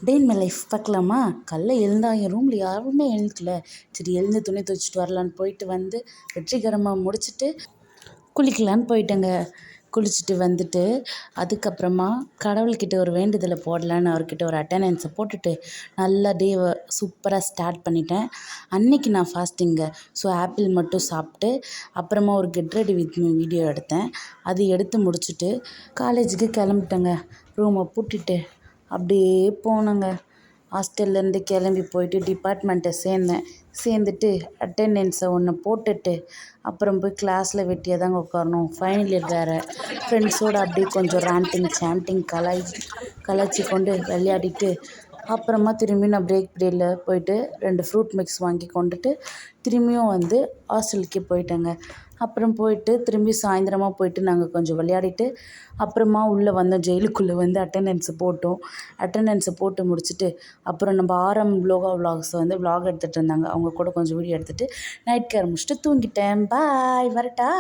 Day in my life பார்க்கலாமா? காலைல எழுந்தா என் ரூமில் யாருமே எழுந்துக்கல. சரி எழுந்து துணி துவைச்சிட்டு வரலான்னு போயிட்டு வந்து வெற்றிகரமாக முடிச்சுட்டு குளிக்கலான்னு போயிட்டேங்க. குளிச்சுட்டு வந்துட்டு அதுக்கப்புறமா கடவுள்கிட்ட ஒரு வேண்டுதலை போடலான்னு அவர்கிட்ட ஒரு அட்டெண்டன்ஸை போட்டுட்டு நல்லா டேவை சூப்பராக ஸ்டார்ட் பண்ணிட்டேன். அன்னைக்கு நான் ஃபாஸ்டிங்க. ஸோ ஆப்பிள் மட்டும் சாப்பிட்டு அப்புறமா ஒரு get ready with me video எடுத்தேன். அது எடுத்து முடிச்சுட்டு காலேஜுக்கு கிளம்பிட்டேங்க. ரூமை பூட்டிட்டு அப்படியே போனேங்க. ஹாஸ்டல்லேருந்து கிளம்பி போயிட்டு டிபார்ட்மெண்ட்டை சேர்ந்துட்டு அட்டெண்டன்ஸை ஒன்று போட்டுட்டு அப்புறம் போய் கிளாஸில் வெட்டியாக தாங்க உட்காரணும். ஃபைனல் இயர் வேறு. ஃப்ரெண்ட்ஸோடு அப்படியே கொஞ்சம் ரேண்டிங் சாண்டிங் கலாய்ச்சி கொண்டு விளையாடிட்டு அப்புறமா திரும்பி நான் பிரேக் பீரியடில் போயிட்டு 2 ஃப்ரூட் மிக்ஸ் வாங்கி கொண்டுட்டு திரும்பியும் வந்து ஹாஸ்டலுக்கே போயிட்டேங்க. அப்புறம் போயிட்டு திரும்பி சாயந்தரமாக போயிட்டு நாங்கள் கொஞ்சம் விளையாடிட்டு அப்புறமா உள்ளே வந்தோம். ஜெயிலுக்குள்ளே வந்து அட்டெண்டன்ஸை போட்டு முடிச்சுட்டு அப்புறம் நம்ம லோகா விலாக்ஸ் வந்து விலாக் எடுத்துகிட்டு இருந்தாங்க. அவங்க கூட கொஞ்சம் வீடியோ எடுத்துகிட்டு நைட் கேர் முடிச்சுட்டு தூங்கிட்டேன். பாய், வரட்டா?